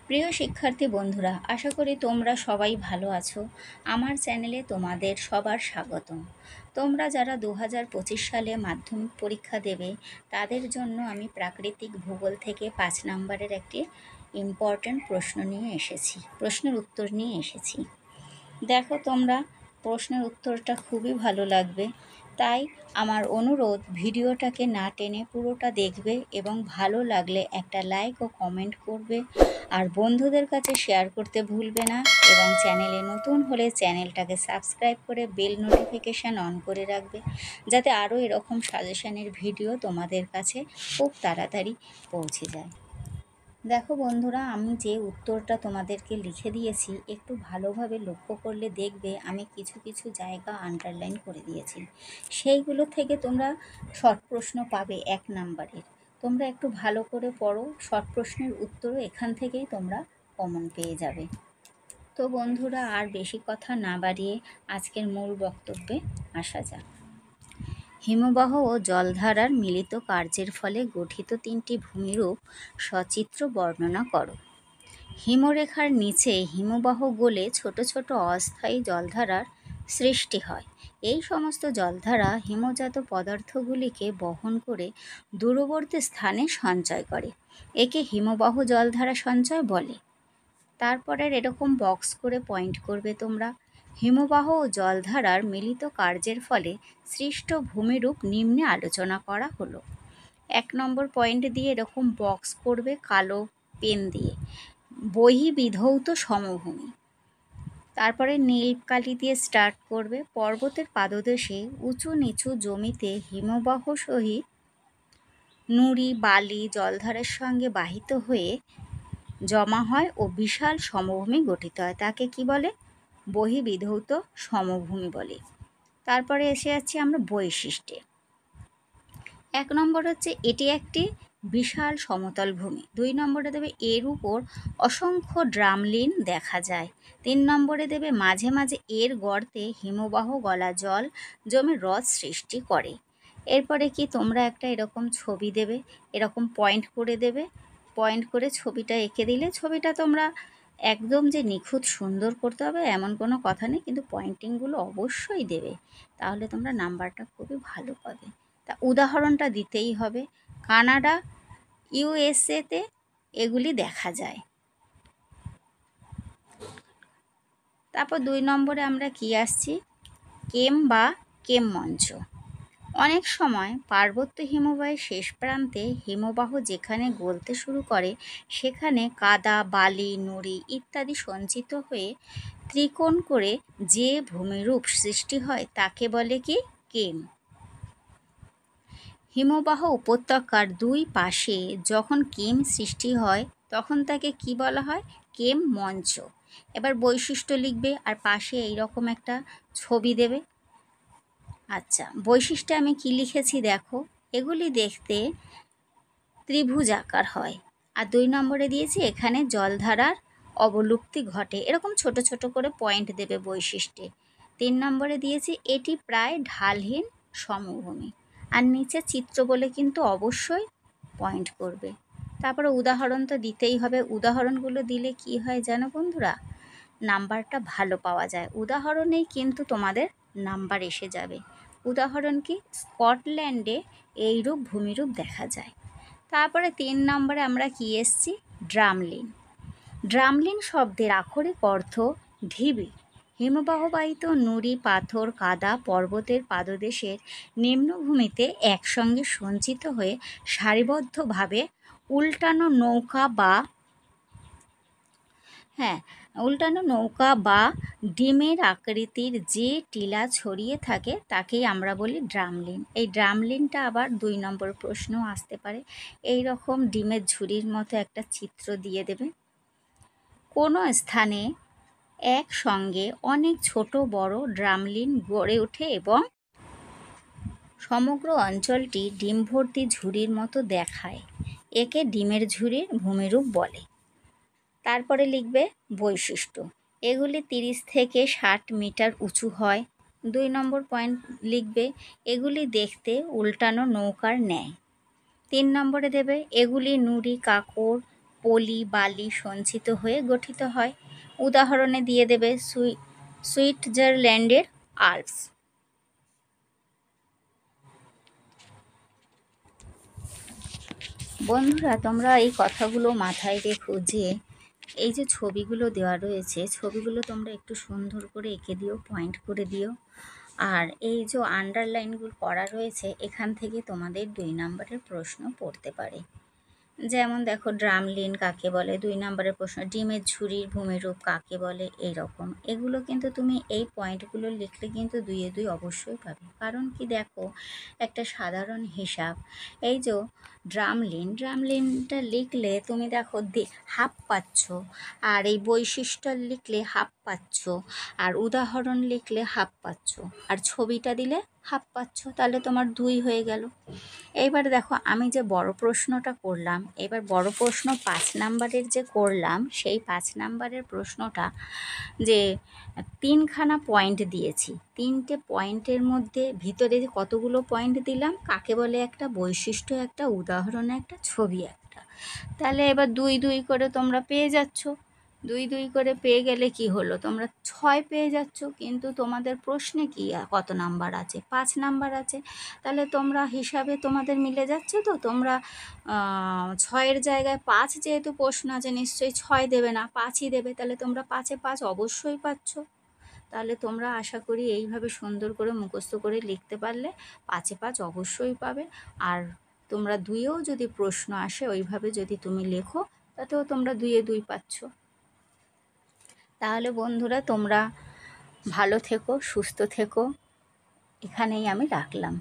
প্রিয় শিক্ষার্থী বন্ধুরা, আশা করি তোমরা সবাই ভালো আছো। আমার চ্যানেলে তোমাদের সবার স্বাগতম। তোমরা যারা 2025 সালে মাধ্যমিক পরীক্ষা দেবে তাদের জন্য আমি প্রাকৃতিক ভূগোল থেকে 5 নম্বরের একটি ইম্পর্ট্যান্ট প্রশ্নের উত্তর নিয়ে এসেছি। দেখো তোমরা, প্রশ্নের উত্তরটা খুবই ভালো লাগবে, তাই আমার অনুরোধ ভিডিওটাকে না টেনে পুরোটা দেখবে এবং ভালো লাগলে একটা লাইক ও কমেন্ট করবে, আর বন্ধুদের কাছে শেয়ার করতে ভুলবে না, এবং চ্যানেলে নতুন হলে চ্যানেলটাকে সাবস্ক্রাইব করে বেল নোটিফিকেশান অন করে রাখবে, যাতে আরও এরকম সাজেশনের ভিডিও তোমাদের কাছে খুব তাড়াতাড়ি পৌঁছে যায়। দেখো বন্ধুরা, আমি যে উত্তরটা তোমাদেরকে লিখে দিয়েছি একটু ভালোভাবে লক্ষ্য করলে দেখবে আমি কিছু কিছু জায়গা আন্ডারলাইন করে দিয়েছি। সেইগুলো থেকে তোমরা শর্ট প্রশ্ন পাবে 1 নাম্বারের। তোমরা একটু ভালো করে পড়ো, শর্ট প্রশ্নের উত্তরও এখান থেকেই তোমরা কমন পেয়ে যাবে। তো বন্ধুরা, আর বেশি কথা না বাড়িয়ে আজকের মূল বক্তব্যে আসা যাক। হিমবাহ ও জলধারার মিলিত কার্যের ফলে গঠিত 3টি ভূমিরূপ সচিত্র বর্ণনা করো। হিমরেখার নিচে হিমবাহ গলে ছোট ছোট অস্থায়ী জলধারার সৃষ্টি হয়। এই সমস্ত জলধারা হিমজাত পদার্থগুলিকে বহন করে দূরবর্তী স্থানে সঞ্চয় করে। একে হিমবাহ জলধারা সঞ্চয় বলে। তারপরের এরকম বক্স করে পয়েন্ট করবে তোমরা। হিমবাহ ও জলধারার মিলিত কার্যের ফলে সৃষ্ট ভূমিরূপ নিম্নে আলোচনা করা হলো। 1 নম্বর পয়েন্ট দিয়ে এরকম বক্স করবে কালো পেন দিয়ে, বহিবিধৌত সমভূমি। তারপরে নীল কালি দিয়ে স্টার্ট করবে। পর্বতের পাদদেশে উঁচু নিচু জমিতে হিমবাহ সহিত নুড়ি বালি জলধারের সঙ্গে বাহিত হয়ে জমা হয় ও বিশাল সমভূমি গঠিত হয়। তাকে কি বলে? বহিবিধৌত সমভূমি বলে। তারপরে এসে যাচ্ছি আমরা বৈশিষ্ট্যে। 1 নম্বর হচ্ছে এটি একটি বিশাল সমতল ভূমি। 2 নম্বরে দেবে এর উপর অসংখ্য ড্রামলিন দেখা যায়। 3 নম্বরে দেবে মাঝে মাঝে এর গর্তে হিমবাহ গলা জল জমে হ্রদ সৃষ্টি করে। এরপরে কি তোমরা একটা এরকম ছবি দেবে, এরকম পয়েন্ট করে দেবে। পয়েন্ট করে ছবিটা এঁকে দিলে ছবিটা তোমরা একদম যে নিখুঁত সুন্দর করতে হবে এমন কোনো কথা নেই, কিন্তু পয়েন্টিংগুলো অবশ্যই দেবে, তাহলে তোমরা নাম্বারটা খুবই ভালো পাবে। তা উদাহরণটা দিতেই হবে। কানাডা, ইউএসএতে এগুলি দেখা যায়। তারপর 2 নম্বরে আমরা কি আসছি? কেম বা কেম মঞ্চ। অনেক সময় পার্বত্য হিমবাহের শেষ প্রান্তে হিমবাহ যেখানে গলতে শুরু করে সেখানে কাদা বালি নুড়ি ইত্যাদি সঞ্চিত হয়ে ত্রিকোণ করে যে ভূমিরূপ সৃষ্টি হয় তাকে বলে কি? কেম। হিমবাহ উপত্যকার 2 পাশে যখন কেম সৃষ্টি হয় তখন তাকে কি বলা হয়? কেম মঞ্চ। এবার বৈশিষ্ট্য লিখবে আর পাশে এইরকম একটা ছবি দেবে। আচ্ছা, বৈশিষ্ট্যে আমি কি লিখেছি দেখো, এগুলি দেখতে ত্রিভুজাকার হয়। আর 2 নম্বরে দিয়েছি এখানে জলধারার অবলুপ্তি ঘটে, এরকম ছোট ছোট করে পয়েন্ট দেবে বৈশিষ্ট্যে। 3 নম্বরে দিয়েছি এটি প্রায় ঢালহীন সমভূমি, আর নিচে চিত্র বলে কিন্তু অবশ্যই পয়েন্ট করবে। তারপরে উদাহরণ তো দিতেই হবে। উদাহরণগুলো দিলে কি হয় জানো বন্ধুরা? নাম্বারটা ভালো পাওয়া যায়। উদাহরণেই কিন্তু তোমাদের নাম্বার এসে যাবে। উদাহরণ কি? স্কটল্যান্ডে এইরূপ ভূমিরূপ দেখা যায়। তারপরে 3 নম্বরে আমরা কি এসছি? ড্রামলিন। ড্রামলিন শব্দের আক্ষরিক অর্থ ঢিবি। হিমবাহবাহিত নুড়ি পাথর কাদা পর্বতের পাদদেশের নিম্নভূমিতে একসঙ্গে সঞ্চিত হয়ে সারিবদ্ধভাবে উল্টানো নৌকা বা ডিমের আকৃতির যে টিলা ছড়িয়ে থাকে তাকেই আমরা বলি ড্রামলিন। এই ড্রামলিনটা আবার 2 নম্বর প্রশ্ন আসতে পারে। এই রকম ডিমের ঝুড়ির মতো একটা চিত্র দিয়ে দেবে। কোনো স্থানে একসঙ্গে অনেক ছোট বড় ড্রামলিন গড়ে ওঠে এবং সমগ্র অঞ্চলটি ডিম ভর্তি ঝুড়ির মতো দেখায়। একে ডিমের ঝুড়ির ভূমিরূপ বলে। তারপরে লিখবে বৈশিষ্ট্য। এগুলি 30 থেকে 60 মিটার উঁচু হয়। 2 নম্বর পয়েন্ট লিখবে এগুলি দেখতে উল্টানো নৌকার ন্যায়। 3 নম্বরে দেবে এগুলি নুড়ি কাকড় পলি বালি সঞ্চিত হয়ে গঠিত হয়। উদাহরণে দিয়ে দেবে সুইৎজারল্যান্ডের আল্পস। বন্ধুরা, তোমরা এই কথাগুলো মাথায় রেখো যে এই যে ছবিগুলো দেওয়া রয়েছে, ছবিগুলো তোমরা একটু সুন্দর করে এঁকে দিও, পয়েন্ট করে দিও। আর এই যে আন্ডারলাইনগুলো করা রয়েছে, এখান থেকে তোমাদের 2 নম্বরের প্রশ্ন পড়তে পারে। যেমন দেখো, ড্রামলিন কাকে বলে, 2 নম্বরের প্রশ্ন। ডিমের ঝুড়ির ভূমিরূপ কাকে বলে, এইরকম। এগুলো কিন্তু তুমি এই পয়েন্টগুলো লিখলে কিন্তু 2-এ 2 অবশ্যই পাবে। কারণ কি, দেখো একটা সাধারণ হিসাব, এই যে ড্রামলিনটা লিখলে তুমি দেখো হাফ পাচ্ছ, আর এই বৈশিষ্ট্য লিখলে হাফ পাচ্ছ, আর উদাহরণ লিখলে হাফ পাচ্ছ, আর ছবিটা দিলে হাফ পাচ্ছ, তাহলে তোমার 2 হয়ে গেল। এইবার দেখো, আমি যে বড় প্রশ্নটা করলাম, এবার বড় প্রশ্ন 5 নাম্বারের যে করলাম, সেই 5 নাম্বারের প্রশ্নটা যে 3খানা পয়েন্ট দিয়েছি, 3টে পয়েন্টের মধ্যে ভিতরে কতগুলো পয়েন্ট দিলাম, কাকে বলে একটা, বৈশিষ্ট্য একটা, উদাহরণ একটা, ছবি একটা। তাহলে এবার 2-2 করে তোমরা পেয়ে যাচ্ছ। 2-2 করে পেয়ে গেলে কি হলো, তোমরা 6 পেয়ে যাচ্ছ। কিন্তু তোমাদের প্রশ্নে কি কত নাম্বার আছে, 5 নাম্বার আছে। তাহলে তোমরা হিসাবে তোমাদের মিলে যাচ্ছে, তো তোমরা 6-এর জায়গায় 5 যেহেতু প্রশ্ন আছে, নিশ্চয়ই 6 দেবে না, 5ই দেবে। তাহলে তোমরা 5-এ 5 অবশ্যই পাচ্ছ। তাহলে তোমরা আশা করি এইভাবে সুন্দর করে মুখস্থ করে লিখতে পারলে 5-এ 5 অবশ্যই পাবে। আর তোমরা 2-এও যদি প্রশ্ন আসে ওইভাবে যদি তুমি লেখো, তাতেও তোমরা 2-এ 2 পাচ্ছ। তাহলে বন্ধুরা, তোমরা ভালো থেকো, সুস্থ থেকো, এখানেই আমি রাখলাম।